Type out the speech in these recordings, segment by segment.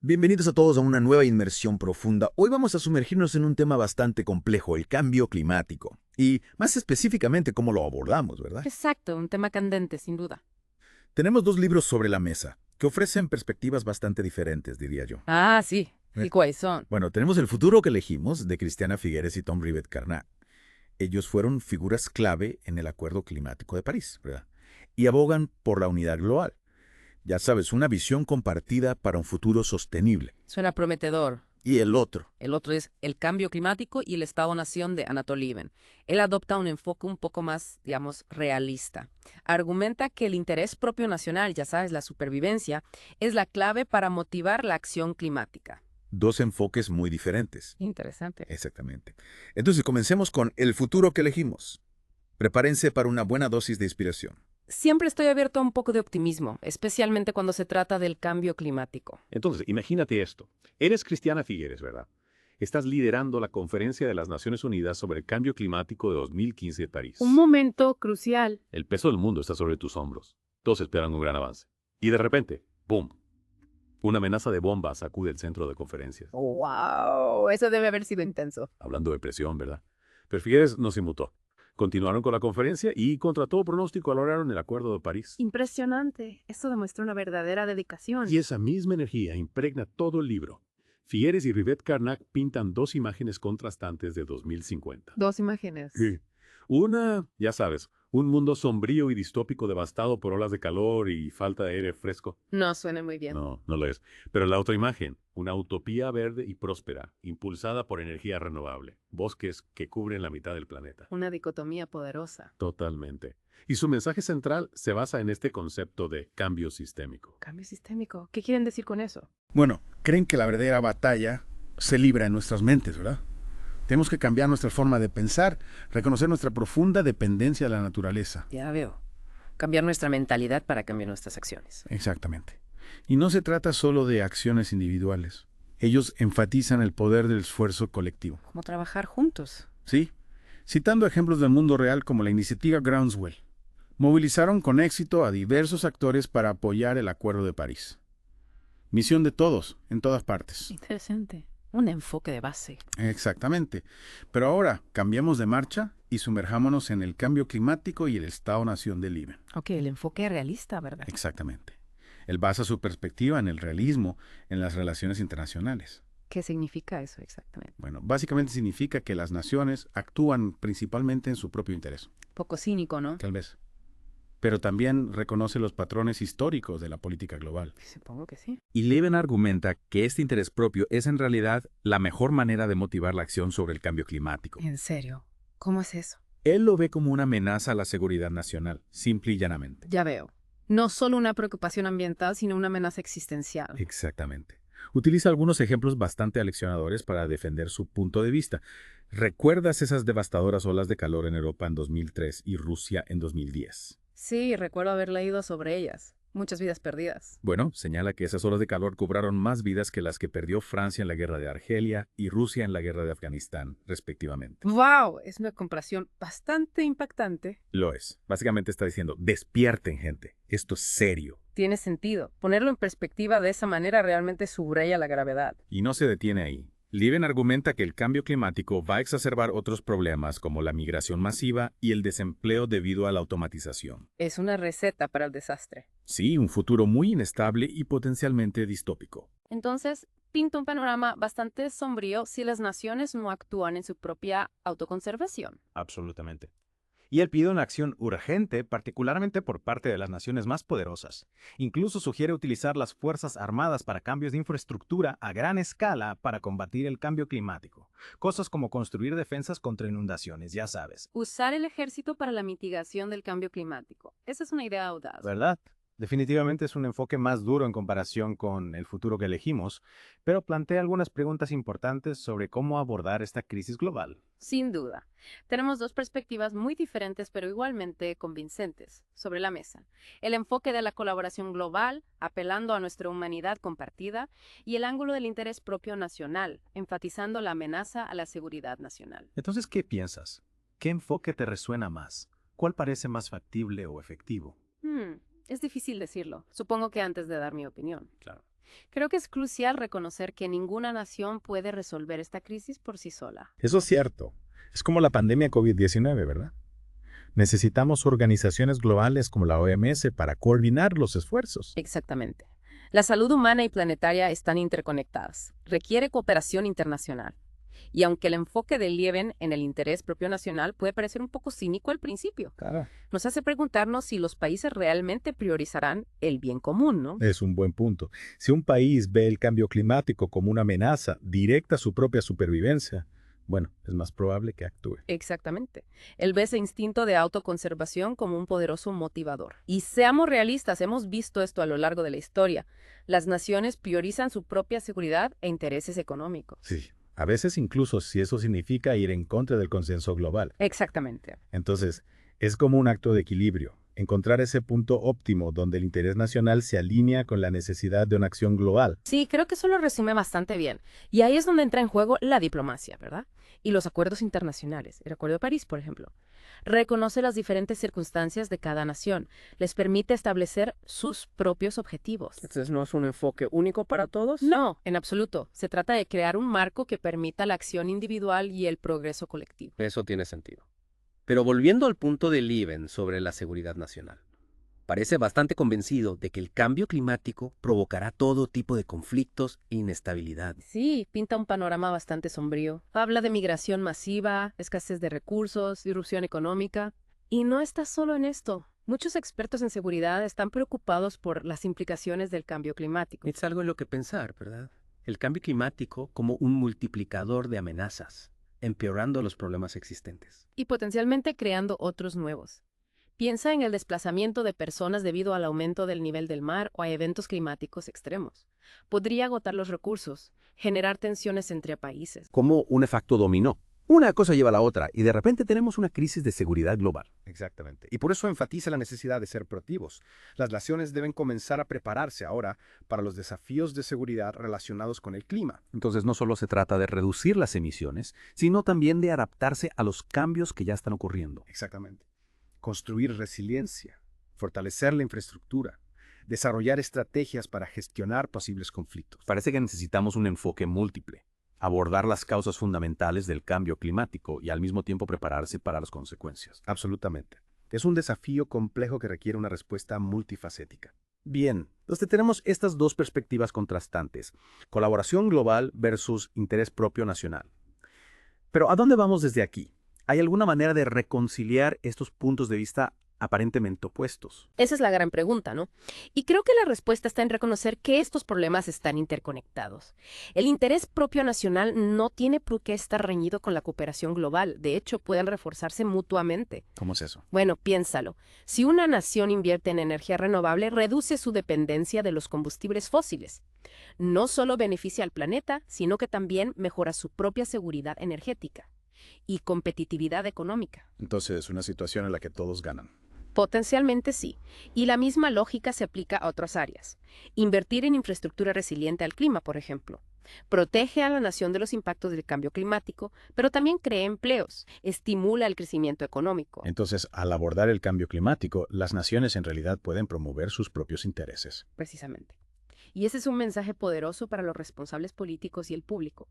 Bienvenidos a todos a una nueva inmersión profunda. Hoy vamos a sumergirnos en un tema bastante complejo, el cambio climático. Y más específicamente, cómo lo abordamos, ¿verdad? Exacto, un tema candente, sin duda. Tenemos dos libros sobre la mesa, que ofrecen perspectivas bastante diferentes, diría yo. Ah, sí. ¿Y Eh, cuáles son? Bueno, tenemos El futuro que elegimos, de Christiana Figueres y Tom Rivet Carnat. Ellos fueron figuras clave en el Acuerdo Climático de París, ¿verdad? Y abogan por la unidad global. Ya sabes, una visión compartida para un futuro sostenible. Suena prometedor. Y el otro, El otro es El cambio climático y el Estado-nación de Anatol Lieven. Él adopta un enfoque un poco más, digamos, realista. Argumenta que el interés propio nacional, ya sabes, la supervivencia, es la clave para motivar la acción climática. dos enfoques muy diferentes. Interesante. Exactamente. Entonces, comencemos con el futuro que elegimos. Prepárense para una buena dosis de inspiración. Siempre estoy abierto a un poco de optimismo, especialmente cuando se trata del cambio climático. Entonces, imagínate esto. Eres Christiana Figueres, ¿verdad? Estás liderando la Conferencia de las Naciones Unidas sobre el Cambio Climático de 2015 de París. Un momento crucial. El peso del mundo está sobre tus hombros. Todos esperan un gran avance. Y de repente, ¡boom! Una amenaza de bomba sacude el centro de conferencias. ¡Wow! Eso debe haber sido intenso. Hablando de presión, ¿verdad? Pero Figueres no se inmutó. Continuaron con la conferencia y, contra todo pronóstico, lograron el Acuerdo de París. Impresionante. Eso demuestra una verdadera dedicación. Y esa misma energía impregna todo el libro. Figueres y Rivet Carnac pintan dos imágenes contrastantes de 2050. Dos imágenes. Sí. Una, ya sabes, un mundo sombrío y distópico devastado por olas de calor y falta de aire fresco. No suena muy bien. No, no lo es. Pero la otra imagen, una utopía verde y próspera, impulsada por energía renovable, bosques que cubren la mitad del planeta. Una dicotomía poderosa. Totalmente. Y su mensaje central se basa en este concepto de cambio sistémico. Cambio sistémico. ¿Qué quieren decir con eso? Bueno, creen que la verdadera batalla se libra en nuestras mentes, ¿verdad? Tenemos que cambiar nuestra forma de pensar, reconocer nuestra profunda dependencia de la naturaleza. Ya veo. Cambiar nuestra mentalidad para cambiar nuestras acciones. Exactamente. Y no se trata solo de acciones individuales. Ellos enfatizan el poder del esfuerzo colectivo. ¿Cómo trabajar juntos? ¿Sí? Citando ejemplos del mundo real como la iniciativa Groundswell. Movilizaron con éxito a diversos actores para apoyar el Acuerdo de París. Misión de todos, en todas partes. Interesante. Un enfoque de base. Exactamente. Pero ahora cambiamos de marcha y sumerjámonos en el cambio climático y el Estado-nación del Líben. Ok, el enfoque realista, ¿verdad? Exactamente. Él basa su perspectiva en el realismo, en las relaciones internacionales. ¿Qué significa eso exactamente? Bueno, básicamente significa que las naciones actúan principalmente en su propio interés, Poco cínico, ¿no? tal vez. Pero también reconoce los patrones históricos de la política global. Supongo que sí. Y Leven argumenta que este interés propio es en realidad la mejor manera de motivar la acción sobre el cambio climático. ¿En serio? ¿Cómo es eso? Él lo ve como una amenaza a la seguridad nacional, simple y llanamente. Ya veo. No solo una preocupación ambiental, sino una amenaza existencial. Exactamente. Utiliza algunos ejemplos bastante aleccionadores para defender su punto de vista. ¿Recuerdas esas devastadoras olas de calor en Europa en 2003 y Rusia en 2010? Sí, recuerdo haber leído sobre ellas. Muchas vidas perdidas. Bueno, señala que esas olas de calor cobraron más vidas que las que perdió Francia en la guerra de Argelia y Rusia en la guerra de Afganistán, respectivamente. ¡Wow! Es una comparación bastante impactante. Lo es. Básicamente está diciendo, despierten, gente. Esto es serio. Tiene sentido. Ponerlo en perspectiva de esa manera realmente subraya la gravedad. Y no se detiene ahí. Lieven argumenta que el cambio climático va a exacerbar otros problemas como la migración masiva y el desempleo debido a la automatización. Es una receta para el desastre. Sí, un futuro muy inestable y potencialmente distópico. Entonces, pinta un panorama bastante sombrío si las naciones no actúan en su propia autoconservación. Absolutamente. Y él pide una acción urgente, particularmente por parte de las naciones más poderosas. Incluso sugiere utilizar las Fuerzas Armadas para cambios de infraestructura a gran escala para combatir el cambio climático. Cosas como construir defensas contra inundaciones, ya sabes. Usar el ejército para la mitigación del cambio climático. Esa es una idea audaz. ¿Verdad? Definitivamente es un enfoque más duro en comparación con el futuro que elegimos, pero plantea algunas preguntas importantes sobre cómo abordar esta crisis global. Sin duda. Tenemos dos perspectivas muy diferentes pero igualmente convincentes sobre la mesa. El enfoque de la colaboración global, apelando a nuestra humanidad compartida, y el ángulo del interés propio nacional, enfatizando la amenaza a la seguridad nacional. Entonces, ¿qué piensas? ¿Qué enfoque te resuena más? ¿Cuál parece más factible o efectivo? Es difícil decirlo. Supongo que antes de dar mi opinión. Claro. Creo que es crucial reconocer que ninguna nación puede resolver esta crisis por sí sola. Eso es cierto. Es como la pandemia COVID-19, ¿verdad? Necesitamos organizaciones globales como la OMS para coordinar los esfuerzos. Exactamente. La salud humana y planetaria están interconectadas. Requiere cooperación internacional. Y aunque el enfoque del Lieven en el interés propio nacional puede parecer un poco cínico al principio, Claro. nos hace preguntarnos si los países realmente priorizarán el bien común, ¿no? Es un buen punto. Si un país ve el cambio climático como una amenaza directa a su propia supervivencia, bueno, es más probable que actúe. Exactamente. Él ve ese instinto de autoconservación como un poderoso motivador. Y seamos realistas, hemos visto esto a lo largo de la historia. Las naciones priorizan su propia seguridad e intereses económicos. Sí. A veces incluso si eso significa ir en contra del consenso global. Exactamente. Entonces, es como un acto de equilibrio. Encontrar ese punto óptimo donde el interés nacional se alinea con la necesidad de una acción global. Sí, creo que eso lo resume bastante bien. Y ahí es donde entra en juego la diplomacia, ¿verdad? Y los acuerdos internacionales. El Acuerdo de París, por ejemplo. Reconoce las diferentes circunstancias de cada nación. Les permite establecer sus propios objetivos. Entonces, ¿no es un enfoque único para todos? No, en absoluto. Se trata de crear un marco que permita la acción individual y el progreso colectivo. Eso tiene sentido. Pero volviendo al punto de Lieven sobre la seguridad nacional. Parece bastante convencido de que el cambio climático provocará todo tipo de conflictos e inestabilidad. Sí, pinta un panorama bastante sombrío. Habla de migración masiva, escasez de recursos, disrupción económica. Y no está solo en esto. Muchos expertos en seguridad están preocupados por las implicaciones del cambio climático. Es algo en lo que pensar, ¿verdad? El cambio climático como un multiplicador de amenazas, empeorando los problemas existentes. Y potencialmente creando otros nuevos. Piensa en el desplazamiento de personas debido al aumento del nivel del mar o a eventos climáticos extremos. Podría agotar los recursos, generar tensiones entre países. Como un efecto dominó. Una cosa lleva a la otra y de repente tenemos una crisis de seguridad global. Exactamente. Y por eso enfatiza la necesidad de ser proactivos. Las naciones deben comenzar a prepararse ahora para los desafíos de seguridad relacionados con el clima. Entonces no solo se trata de reducir las emisiones, sino también de adaptarse a los cambios que ya están ocurriendo. Exactamente. Construir resiliencia, fortalecer la infraestructura, desarrollar estrategias para gestionar posibles conflictos. Parece que necesitamos un enfoque múltiple. Abordar las causas fundamentales del cambio climático y al mismo tiempo prepararse para las consecuencias. Absolutamente. Es un desafío complejo que requiere una respuesta multifacética. Bien, entonces tenemos estas dos perspectivas contrastantes. Colaboración global versus interés propio nacional. Pero ¿a dónde vamos desde aquí? ¿Hay alguna manera de reconciliar estos puntos de vista aparentemente opuestos? Esa es la gran pregunta, ¿no? Y creo que la respuesta está en reconocer que estos problemas están interconectados. El interés propio nacional no tiene por qué estar reñido con la cooperación global. De hecho, pueden reforzarse mutuamente. ¿Cómo es eso? Bueno, piénsalo. Si una nación invierte en energía renovable, reduce su dependencia de los combustibles fósiles. No solo beneficia al planeta, sino que también mejora su propia seguridad energética y competitividad económica. Entonces es una situación en la que todos ganan. Potencialmente sí, y la misma lógica se aplica a otras áreas. Invertir en infraestructura resiliente al clima, por ejemplo. Protege a la nación de los impactos del cambio climático, pero también crea empleos, estimula el crecimiento económico. Entonces, al abordar el cambio climático, las naciones en realidad pueden promover sus propios intereses. Precisamente. Y ese es un mensaje poderoso para los responsables políticos y el público.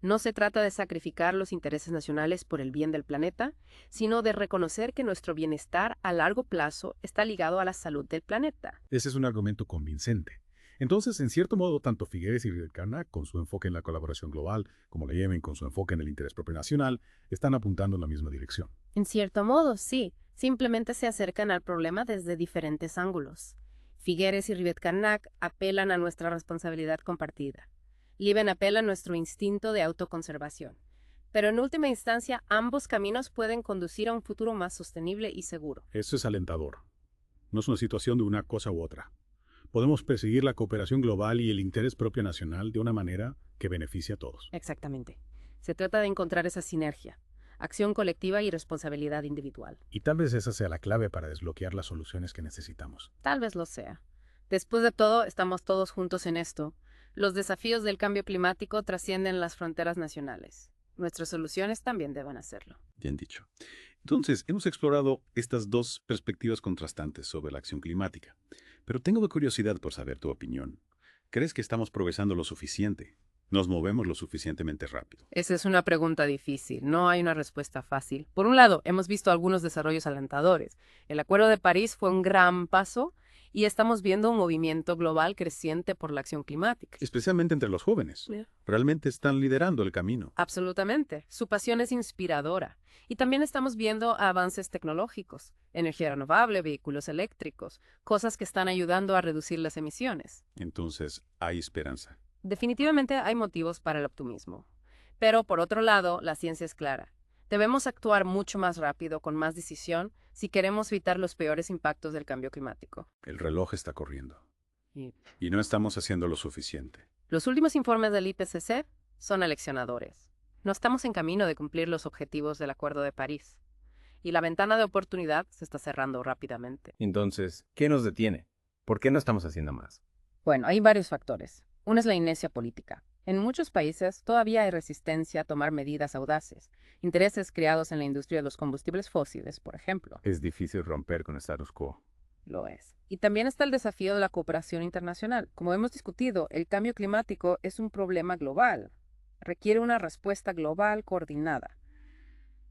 No se trata de sacrificar los intereses nacionales por el bien del planeta, sino de reconocer que nuestro bienestar a largo plazo está ligado a la salud del planeta. Ese es un argumento convincente. Entonces, en cierto modo, tanto Figueres y Rivett Carnap, con su enfoque en la colaboración global, como la Lieven, con su enfoque en el interés propio nacional, están apuntando en la misma dirección. En cierto modo, sí. Simplemente se acercan al problema desde diferentes ángulos. Figueres y Rivett Carnap apelan a nuestra responsabilidad compartida. Lieven apela a nuestro instinto de autoconservación. Pero en última instancia, ambos caminos pueden conducir a un futuro más sostenible y seguro. Eso es alentador. No es una situación de una cosa u otra. Podemos perseguir la cooperación global y el interés propio nacional de una manera que beneficie a todos. Exactamente. Se trata de encontrar esa sinergia, acción colectiva y responsabilidad individual. Y tal vez esa sea la clave para desbloquear las soluciones que necesitamos. Tal vez lo sea. Después de todo, estamos todos juntos en esto. Los desafíos del cambio climático trascienden las fronteras nacionales. Nuestras soluciones también deben hacerlo. Bien dicho. Entonces, hemos explorado estas dos perspectivas contrastantes sobre la acción climática. Pero tengo curiosidad por saber tu opinión. ¿Crees que estamos progresando lo suficiente? ¿Nos movemos lo suficientemente rápido? Esa es una pregunta difícil. No hay una respuesta fácil. Por un lado, hemos visto algunos desarrollos alentadores. El Acuerdo de París fue un gran paso y estamos viendo un movimiento global creciente por la acción climática. Especialmente entre los jóvenes. Yeah. Realmente están liderando el camino. Absolutamente. Su pasión es inspiradora. Y también estamos viendo avances tecnológicos, energía renovable, vehículos eléctricos, cosas que están ayudando a reducir las emisiones. Entonces, hay esperanza. Definitivamente hay motivos para el optimismo. Pero, por otro lado, la ciencia es clara. Debemos actuar mucho más rápido, con más decisión, si queremos evitar los peores impactos del cambio climático. El reloj está corriendo. Y Y no estamos haciendo lo suficiente. los últimos informes del IPCC son aleccionadores. No estamos en camino de cumplir los objetivos del Acuerdo de París. Y la ventana de oportunidad se está cerrando rápidamente. Entonces, ¿qué nos detiene? ¿Por qué no estamos haciendo más? Bueno, hay varios factores. Uno es la inercia política. En muchos países todavía hay resistencia a tomar medidas audaces. Intereses creados en la industria de los combustibles fósiles, por ejemplo. Es difícil romper con el status quo. Lo es. Y también está el desafío de la cooperación internacional. Como hemos discutido, el cambio climático es un problema global. Requiere una respuesta global coordinada.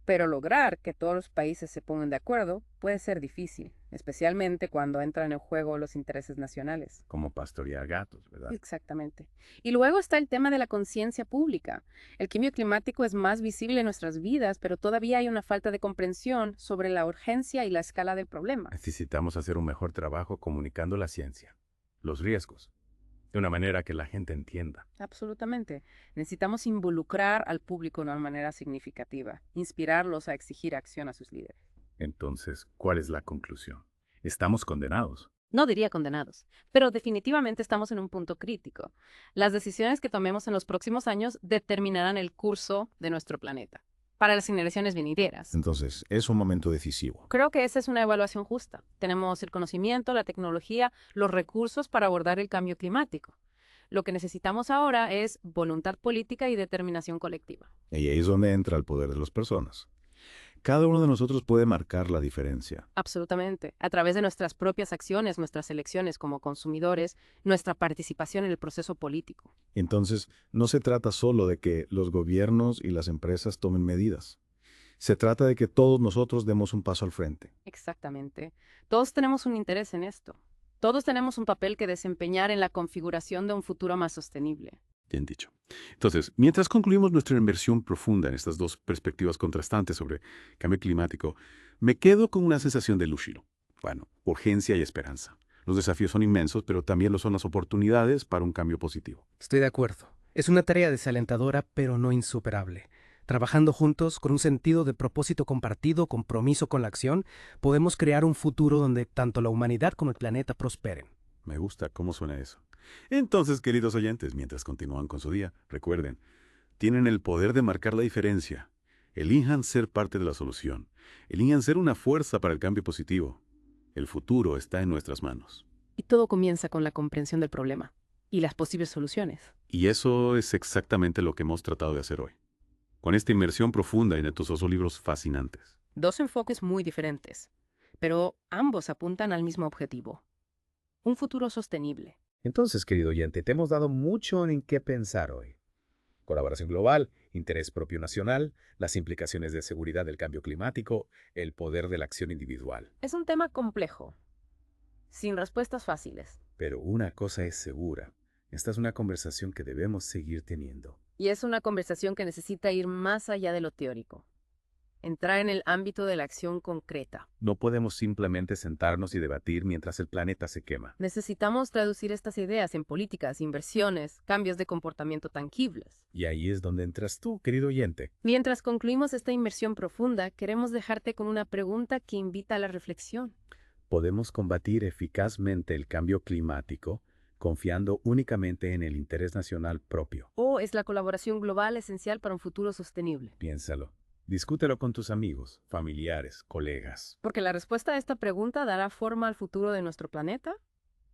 Pero lograr que todos los países se pongan de acuerdo puede ser difícil, especialmente cuando entran en juego los intereses nacionales. Como pastorear gatos, ¿verdad? Exactamente. Y luego está el tema de la conciencia pública. El cambio climático es más visible en nuestras vidas, pero todavía hay una falta de comprensión sobre la urgencia y la escala del problema. Necesitamos hacer un mejor trabajo comunicando la ciencia, los riesgos, de una manera que la gente entienda. Absolutamente. Necesitamos involucrar al público de una manera significativa, inspirarlos a exigir acción a sus líderes. Entonces, ¿cuál es la conclusión? Estamos condenados. No diría condenados, pero definitivamente estamos en un punto crítico. Las decisiones que tomemos en los próximos años determinarán el curso de nuestro planeta para las generaciones venideras. Entonces, es un momento decisivo. Creo que esa es una evaluación justa. Tenemos el conocimiento, la tecnología, los recursos para abordar el cambio climático. Lo que necesitamos ahora es voluntad política y determinación colectiva. Y ahí es donde entra el poder de las personas. Cada uno de nosotros puede marcar la diferencia. Absolutamente. A través de nuestras propias acciones, nuestras elecciones como consumidores, nuestra participación en el proceso político. Entonces, no se trata solo de que los gobiernos y las empresas tomen medidas. Se trata de que todos nosotros demos un paso al frente. Exactamente. Todos tenemos un interés en esto. Todos tenemos un papel que desempeñar en la configuración de un futuro más sostenible. Bien dicho. Entonces, mientras concluimos nuestra inmersión profunda en estas dos perspectivas contrastantes sobre cambio climático, me quedo con una sensación de lúcido. Bueno, urgencia y esperanza. Los desafíos son inmensos, pero también lo son las oportunidades para un cambio positivo. Estoy de acuerdo. Es una tarea desalentadora, pero no insuperable. Trabajando juntos, con un sentido de propósito compartido, compromiso con la acción, podemos crear un futuro donde tanto la humanidad como el planeta prosperen. Me gusta cómo suena eso. Entonces, queridos oyentes, mientras continúan con su día, recuerden, tienen el poder de marcar la diferencia. Elijan ser parte de la solución. Elijan ser una fuerza para el cambio positivo. El futuro está en nuestras manos. Y todo comienza con la comprensión del problema y las posibles soluciones. Y eso es exactamente lo que hemos tratado de hacer hoy. Con esta inmersión profunda en estos dos libros fascinantes. Dos enfoques muy diferentes, pero ambos apuntan al mismo objetivo. Un futuro sostenible. Entonces, querido oyente, te hemos dado mucho en qué pensar hoy. Colaboración global, interés propio nacional, las implicaciones de seguridad del cambio climático, el poder de la acción individual. Es un tema complejo, sin respuestas fáciles. Pero una cosa es segura, esta es una conversación que debemos seguir teniendo. Y es una conversación que necesita ir más allá de lo teórico. Entrar en el ámbito de la acción concreta. No podemos simplemente sentarnos y debatir mientras el planeta se quema. Necesitamos traducir estas ideas en políticas, inversiones, cambios de comportamiento tangibles. Y ahí es donde entras tú, querido oyente. Mientras concluimos esta inmersión profunda, queremos dejarte con una pregunta que invita a la reflexión. ¿Podemos combatir eficazmente el cambio climático confiando únicamente en el interés nacional propio? ¿O es la colaboración global esencial para un futuro sostenible? Piénsalo. Discútelo con tus amigos, familiares, colegas. Porque la respuesta a esta pregunta dará forma al futuro de nuestro planeta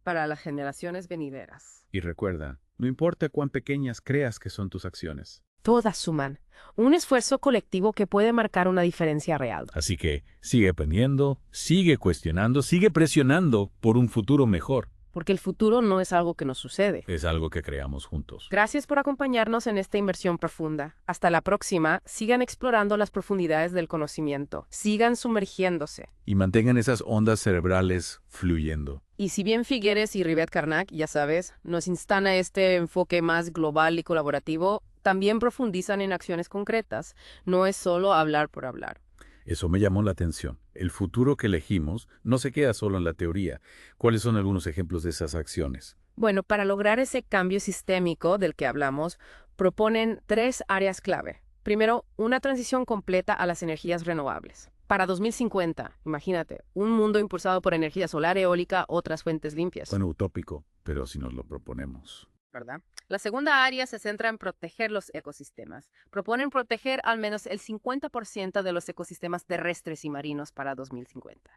para las generaciones venideras. Y recuerda, no importa cuán pequeñas creas que son tus acciones. Todas suman. Un esfuerzo colectivo que puede marcar una diferencia real. Así que sigue aprendiendo, sigue cuestionando, sigue presionando por un futuro mejor. porque el futuro no es algo que nos sucede. Es algo que creamos juntos. Gracias por acompañarnos en esta inmersión profunda. Hasta la próxima, sigan explorando las profundidades del conocimiento, sigan sumergiéndose. Y mantengan esas ondas cerebrales fluyendo. Y si bien Figueres y Rivett Carnac, ya sabes, nos instan a este enfoque más global y colaborativo, también profundizan en acciones concretas. No es solo hablar por hablar. Eso me llamó la atención. El futuro que elegimos no se queda solo en la teoría. ¿Cuáles son algunos ejemplos de esas acciones? Bueno, para lograr ese cambio sistémico del que hablamos, proponen 3 áreas clave. Primero, una transición completa a las energías renovables. Para 2050, imagínate, un mundo impulsado por energía solar, eólica, otras fuentes limpias. Bueno, utópico, pero si nos lo proponemos. ¿Verdad? La segunda área se centra en proteger los ecosistemas. Proponen proteger al menos el 50% de los ecosistemas terrestres y marinos para 2050.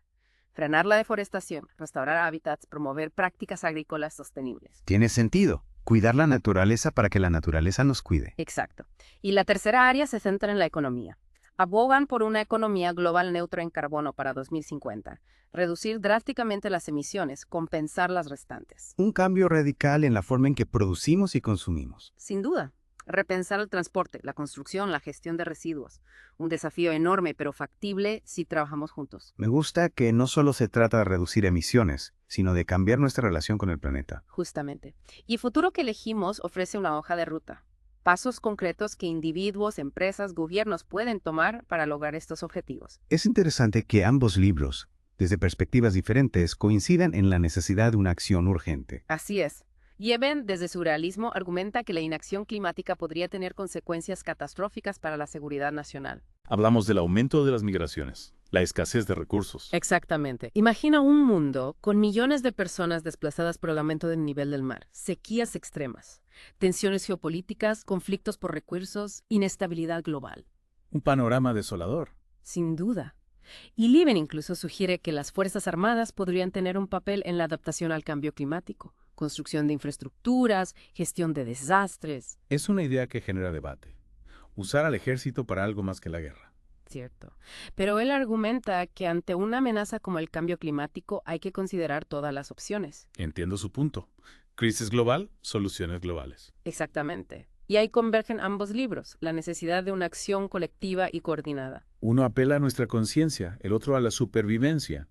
Frenar la deforestación, restaurar hábitats, promover prácticas agrícolas sostenibles. Tiene sentido. Cuidar la naturaleza para que la naturaleza nos cuide. Exacto. Y la tercera área se centra en la economía. Abogan por una economía global neutra en carbono para 2050, reducir drásticamente las emisiones, compensar las restantes. Un cambio radical en la forma en que producimos y consumimos. Sin duda, repensar el transporte, la construcción, la gestión de residuos. Un desafío enorme, pero factible si trabajamos juntos. Me gusta que no solo se trata de reducir emisiones, sino de cambiar nuestra relación con el planeta. Justamente. Y el futuro que elegimos ofrece una hoja de ruta. Pasos concretos que individuos, empresas, gobiernos pueden tomar para lograr estos objetivos. Es interesante que ambos libros, desde perspectivas diferentes, coincidan en la necesidad de una acción urgente. Así es. Yeben, desde su realismo, argumenta que la inacción climática podría tener consecuencias catastróficas para la seguridad nacional. Hablamos del aumento de las migraciones, la escasez de recursos. Exactamente. Imagina un mundo con millones de personas desplazadas por el aumento del nivel del mar, sequías extremas, tensiones geopolíticas, conflictos por recursos, inestabilidad global. Un panorama desolador. Sin duda. Y Lieben incluso sugiere que las Fuerzas Armadas podrían tener un papel en la adaptación al cambio climático, construcción de infraestructuras, gestión de desastres. Es una idea que genera debate. Usar al ejército para algo más que la guerra. Cierto. Pero él argumenta que ante una amenaza como el cambio climático hay que considerar todas las opciones. Entiendo su punto. Crisis global, soluciones globales. Exactamente. Y ahí convergen ambos libros, la necesidad de una acción colectiva y coordinada. Uno apela a nuestra conciencia, el otro a la supervivencia.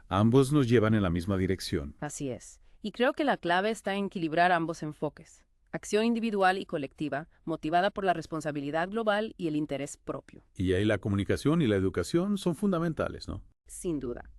Ambos nos llevan en la misma dirección. Así es. Y creo que la clave está en equilibrar ambos enfoques. Acción individual y colectiva, motivada por la responsabilidad global y el interés propio. Y ahí la comunicación y la educación son fundamentales, ¿no? Sin duda.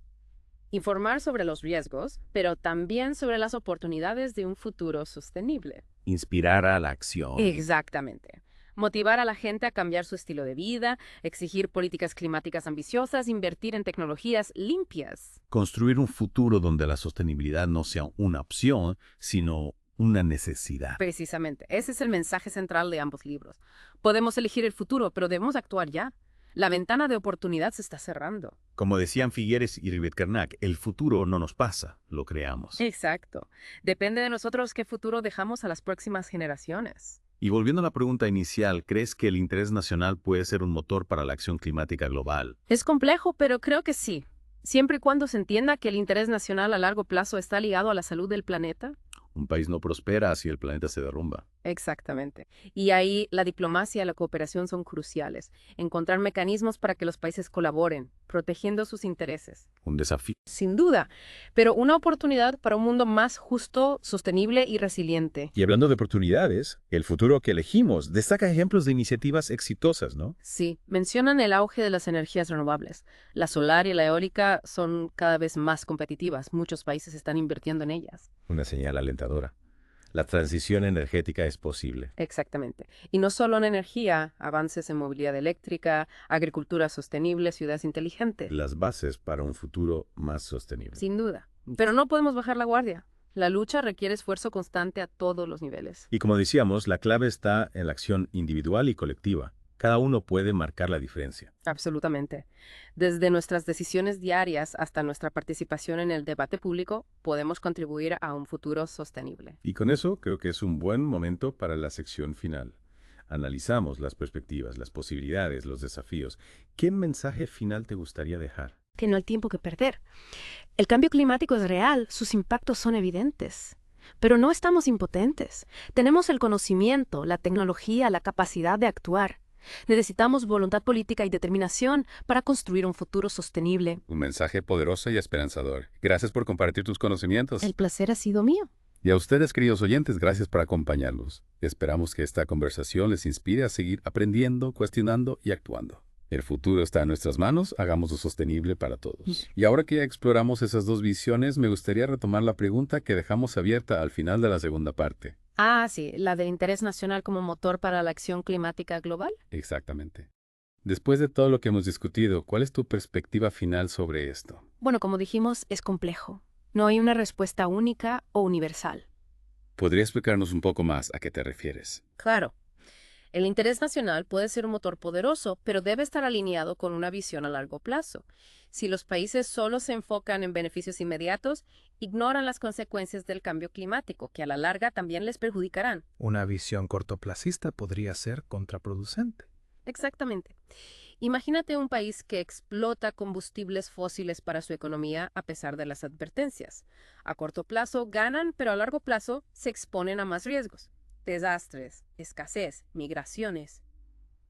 Informar sobre los riesgos, pero también sobre las oportunidades de un futuro sostenible. Inspirar a la acción. Exactamente. Motivar a la gente a cambiar su estilo de vida, exigir políticas climáticas ambiciosas, invertir en tecnologías limpias. Construir un futuro donde la sostenibilidad no sea una opción, sino una necesidad. Precisamente. Ese es el mensaje central de ambos libros. Podemos elegir el futuro, pero debemos actuar ya. La ventana de oportunidad se está cerrando. Como decían Figueres y Rivett Carnac, el futuro no nos pasa, lo creamos. Exacto. Depende de nosotros qué futuro dejamos a las próximas generaciones. Y volviendo a la pregunta inicial, ¿crees que el interés nacional puede ser un motor para la acción climática global? Es complejo, pero creo que sí. Siempre y cuando se entienda que el interés nacional a largo plazo está ligado a la salud del planeta. Un país no prospera si el planeta se derrumba. Exactamente. Y ahí la diplomacia y la cooperación son cruciales. Encontrar mecanismos para que los países colaboren, protegiendo sus intereses. Un desafío. Sin duda, pero una oportunidad para un mundo más justo, sostenible y resiliente. Y hablando de oportunidades, el futuro que elegimos destaca ejemplos de iniciativas exitosas, ¿no? Sí, mencionan el auge de las energías renovables. La solar y la eólica son cada vez más competitivas. Muchos países están invirtiendo en ellas. Una señal alentadora. La transición energética es posible. Exactamente. Y no solo en energía, avances en movilidad eléctrica, agricultura sostenible, ciudades inteligentes. Las bases para un futuro más sostenible. Sin duda. Pero no podemos bajar la guardia. La lucha requiere esfuerzo constante a todos los niveles. Y como decíamos, la clave está en la acción individual y colectiva. Cada uno puede marcar la diferencia. Absolutamente. Desde nuestras decisiones diarias hasta nuestra participación en el debate público, podemos contribuir a un futuro sostenible. Y con eso creo que es un buen momento para la sección final. Analizamos las perspectivas, las posibilidades, los desafíos. ¿Qué mensaje final te gustaría dejar? que no el tiempo que perder. El cambio climático es real, sus impactos son evidentes. Pero no estamos impotentes. Tenemos el conocimiento, la tecnología, la capacidad de actuar. Necesitamos voluntad política y determinación para construir un futuro sostenible. Un mensaje poderoso y esperanzador. Gracias por compartir tus conocimientos. El placer ha sido mío. Y a ustedes, queridos oyentes, gracias por acompañarnos. Esperamos que esta conversación les inspire a seguir aprendiendo, cuestionando y actuando. El futuro está en nuestras manos, hagámoslo sostenible para todos. Y ahora que ya exploramos esas dos visiones, me gustaría retomar la pregunta que dejamos abierta al final de la segunda parte. Ah, sí, la de interés nacional como motor para la acción climática global. Exactamente. Después de todo lo que hemos discutido, ¿cuál es tu perspectiva final sobre esto? Bueno, como dijimos, es complejo. No hay una respuesta única o universal. ¿Podría explicarnos un poco más a qué te refieres? Claro. El interés nacional puede ser un motor poderoso, pero debe estar alineado con una visión a largo plazo. Si los países solo se enfocan en beneficios inmediatos, ignoran las consecuencias del cambio climático, que a la larga también les perjudicarán. Una visión cortoplacista podría ser contraproducente. Exactamente. Imagínate un país que explota combustibles fósiles para su economía a pesar de las advertencias. A corto plazo ganan, pero a largo plazo se exponen a más riesgos. Desastres, escasez, migraciones.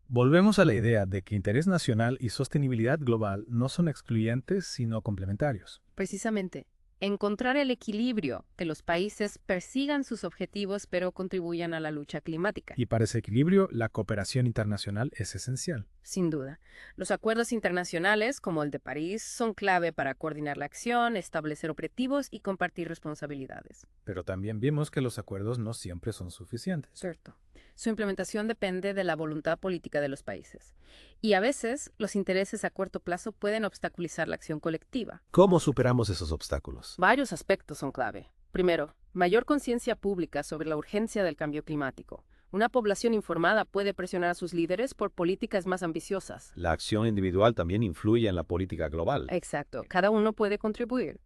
Volvemos a la idea de que interés nacional y sostenibilidad global no son excluyentes, sino complementarios. Precisamente, encontrar el equilibrio, que los países persigan sus objetivos pero contribuyan a la lucha climática. Y para ese equilibrio, la cooperación internacional es esencial. Sin duda. Los acuerdos internacionales, como el de París, son clave para coordinar la acción, establecer objetivos y compartir responsabilidades. Pero también vimos que los acuerdos no siempre son suficientes. Cierto. Su implementación depende de la voluntad política de los países. Y a veces, los intereses a corto plazo pueden obstaculizar la acción colectiva. ¿Cómo superamos esos obstáculos? Varios aspectos son clave. Primero, mayor conciencia pública sobre la urgencia del cambio climático. Una población informada puede presionar a sus líderes por políticas más ambiciosas. La acción individual también influye en la política global. Exacto. Cada uno puede contribuir.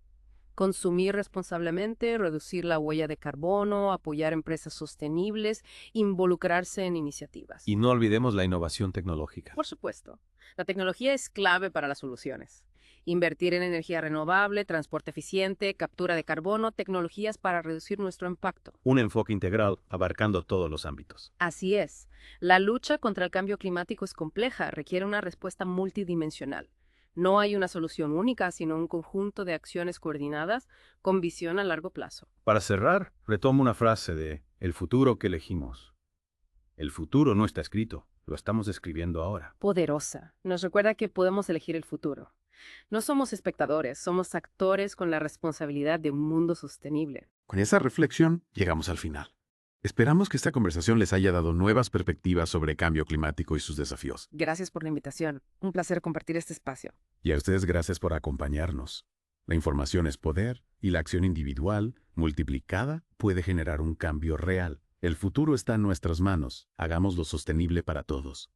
Consumir responsablemente, reducir la huella de carbono, apoyar empresas sostenibles, involucrarse en iniciativas. Y no olvidemos la innovación tecnológica. Por supuesto. La tecnología es clave para las soluciones. Invertir en energía renovable, transporte eficiente, captura de carbono, tecnologías para reducir nuestro impacto. Un enfoque integral abarcando todos los ámbitos. Así es. La lucha contra el cambio climático es compleja, requiere una respuesta multidimensional. No hay una solución única, sino un conjunto de acciones coordinadas con visión a largo plazo. Para cerrar, retomo una frase de El futuro que elegimos. El futuro no está escrito, lo estamos escribiendo ahora. Poderosa. Nos recuerda que podemos elegir el futuro. No somos espectadores, somos actores con la responsabilidad de un mundo sostenible. Con esa reflexión, llegamos al final. Esperamos que esta conversación les haya dado nuevas perspectivas sobre cambio climático y sus desafíos. Gracias por la invitación. Un placer compartir este espacio. Y a ustedes gracias por acompañarnos. La información es poder y la acción individual, multiplicada, puede generar un cambio real. El futuro está en nuestras manos. Hagámoslo sostenible para todos.